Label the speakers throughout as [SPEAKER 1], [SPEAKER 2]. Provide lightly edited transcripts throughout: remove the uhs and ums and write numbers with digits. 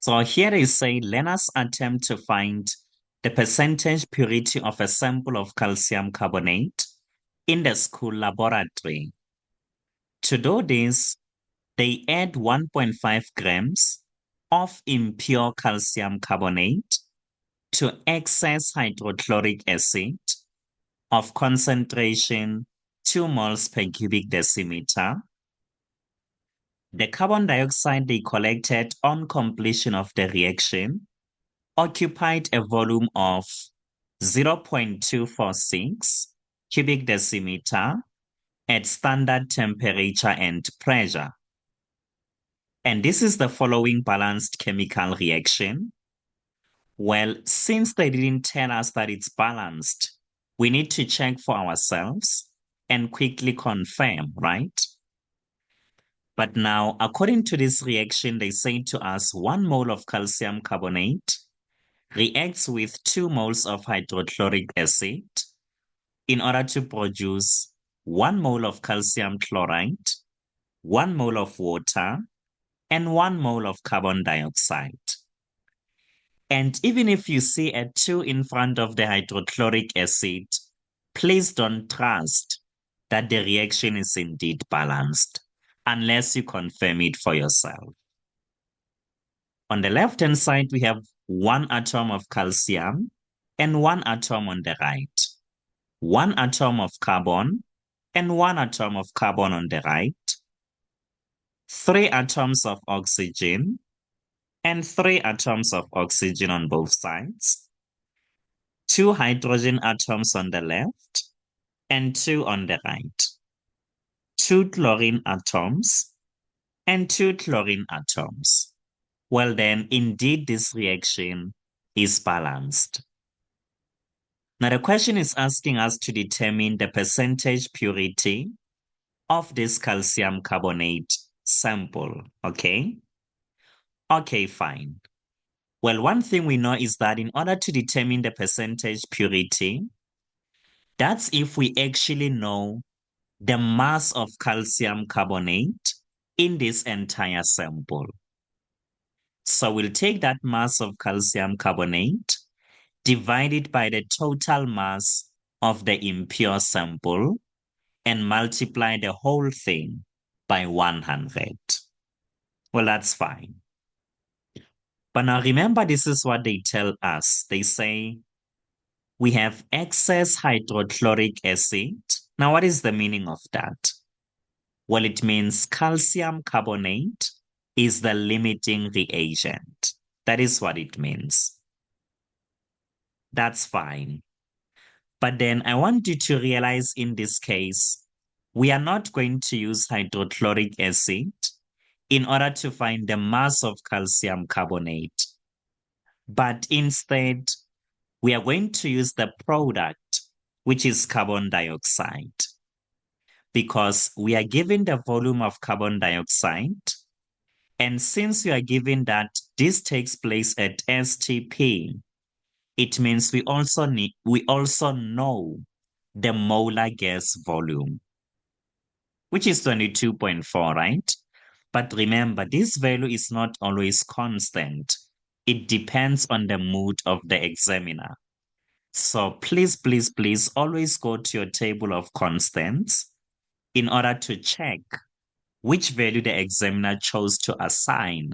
[SPEAKER 1] So here they say, let us attempt to find the percentage purity of a sample of calcium carbonate in the school laboratory. To do this, they add 1.5 grams of impure calcium carbonate to excess hydrochloric acid of concentration 2 moles per cubic decimeter. The carbon dioxide they collected on completion of the reaction occupied a volume of 0.246 cubic decimeter at standard temperature and pressure. And this is the following balanced chemical reaction. Well, since they didn't tell us that it's balanced, we need to check for ourselves and quickly confirm, right? But now, according to this reaction, they say to us 1 mole of calcium carbonate reacts with 2 moles of hydrochloric acid in order to produce 1 mole of calcium chloride, 1 mole of water, and 1 mole of carbon dioxide. And even if you see a 2 in front of the hydrochloric acid, please don't trust that the reaction is indeed balanced unless you confirm it for yourself. On the left-hand side, we have 1 atom of calcium and 1 atom on the right, 1 atom of carbon and 1 atom of carbon on the right, 3 atoms of oxygen and 3 atoms of oxygen on both sides, 2 hydrogen atoms on the left and 2 on the right, 2 chlorine atoms and 2 chlorine atoms. Well then, indeed this reaction is balanced. Now the question is asking us to determine the percentage purity of this calcium carbonate sample, okay? Okay, fine. Well, one thing we know is that in order to determine the percentage purity, that's if we actually know the mass of calcium carbonate in this entire sample. So we'll take that mass of calcium carbonate, divide it by the total mass of the impure sample, and multiply the whole thing by 100. Well, that's fine. But now remember, this is what they tell us. They say we have excess hydrochloric acid. Now, what is the meaning of that? Well, it means calcium carbonate is the limiting reagent. That is what it means. That's fine. But then I want you to realize in this case, we are not going to use hydrochloric acid in order to find the mass of calcium carbonate. But instead, we are going to use the product, which is carbon dioxide. Because we are given the volume of carbon dioxide, and since we are given that this takes place at STP, it means we also know the molar gas volume, which is 22.4, right? But remember, this value is not always constant. It depends on the mood of the examiner. So please, please, please always go to your table of constants in order to check which value the examiner chose to assign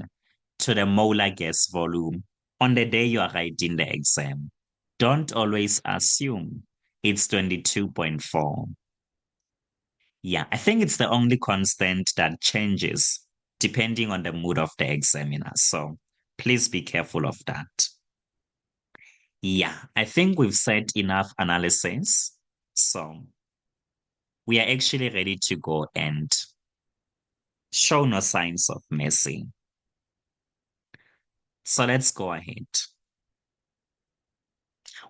[SPEAKER 1] to the molar gas volume on the day you are writing the exam. Don't always assume it's 22.4. Yeah, I think it's the only constant that changes depending on the mood of the examiner. So please be careful of that. Yeah, I think we've said enough analysis. So we are actually ready to go and show no signs of mercy. So let's go ahead.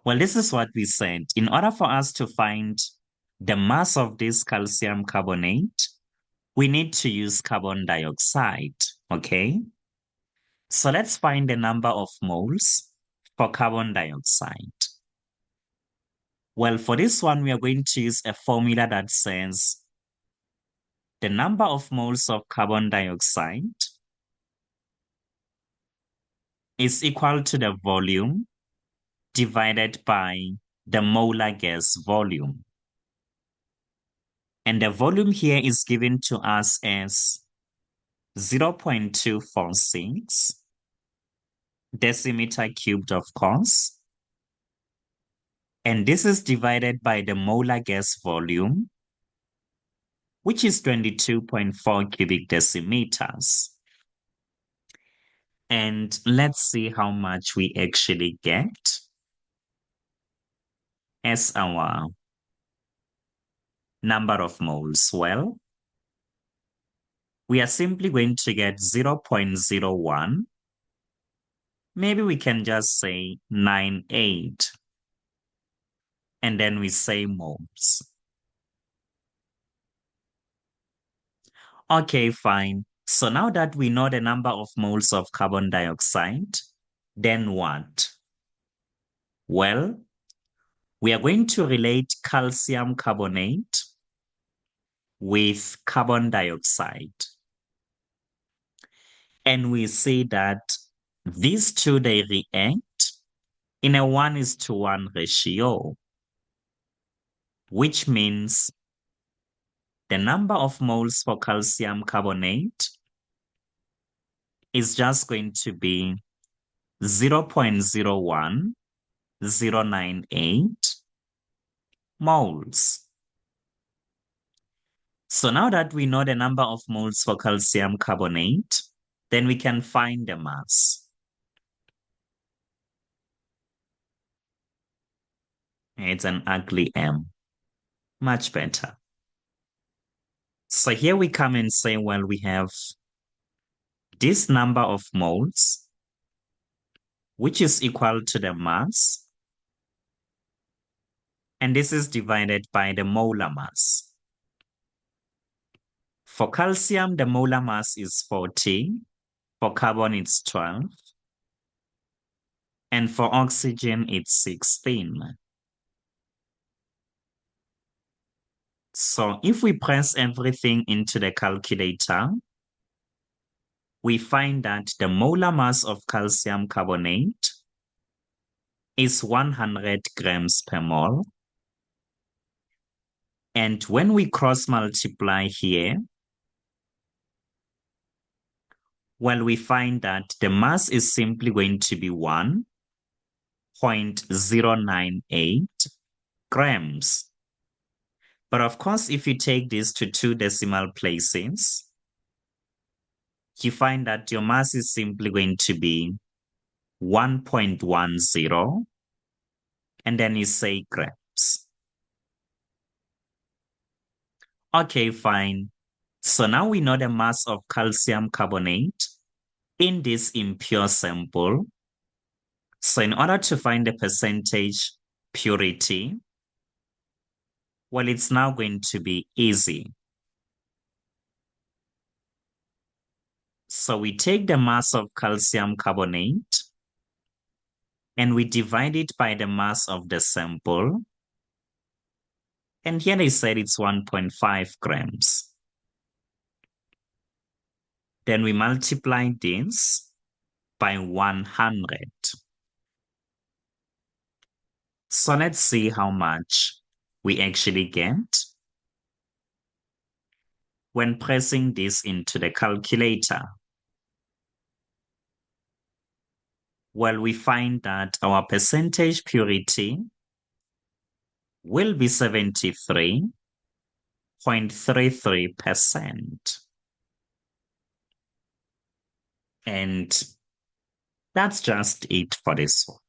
[SPEAKER 1] Well, this is what we said. In order for us to find the mass of this calcium carbonate, we need to use carbon dioxide, okay? So let's find the number of moles for carbon dioxide. Well, for this one, we are going to use a formula that says the number of moles of carbon dioxide is equal to the volume divided by the molar gas volume. And the volume here is given to us as 0.246 decimeter cubed, of course. And this is divided by the molar gas volume, which is 22.4 cubic decimeters. And let's see how much we actually get as our number of moles. Well, we are simply going to get 0.01. Maybe we can just say 98. And then we say moles. Okay, fine. So now that we know the number of moles of carbon dioxide, then what? Well, we are going to relate calcium carbonate with carbon dioxide. And we see that these two, they react in a 1:1 ratio, which means the number of moles for calcium carbonate is just going to be 0.01098 moles. So now that we know the number of moles for calcium carbonate, then we can find the mass. It's an ugly M. Much better. So here we come and say, well, we have this number of moles, which is equal to the mass, and this is divided by the molar mass. For calcium, the molar mass is 40. For carbon, it's 12. And for oxygen, it's 16. So if we press everything into the calculator, we find that the molar mass of calcium carbonate is 100 grams per mole. And when we cross multiply here, well, we find that the mass is simply going to be 1.098 grams. But of course, if you take this to 2 decimal places, you find that your mass is simply going to be 1.10, and then you say grams. Okay, fine. So now we know the mass of calcium carbonate in this impure sample. So in order to find the percentage purity, well, it's now going to be easy. So we take the mass of calcium carbonate and we divide it by the mass of the sample. And here they said it's 1.5 grams. Then we multiply this by 100. So let's see how much we actually get when pressing this into the calculator. Well, we find that our percentage purity will be 73.33%. And that's just it for this one.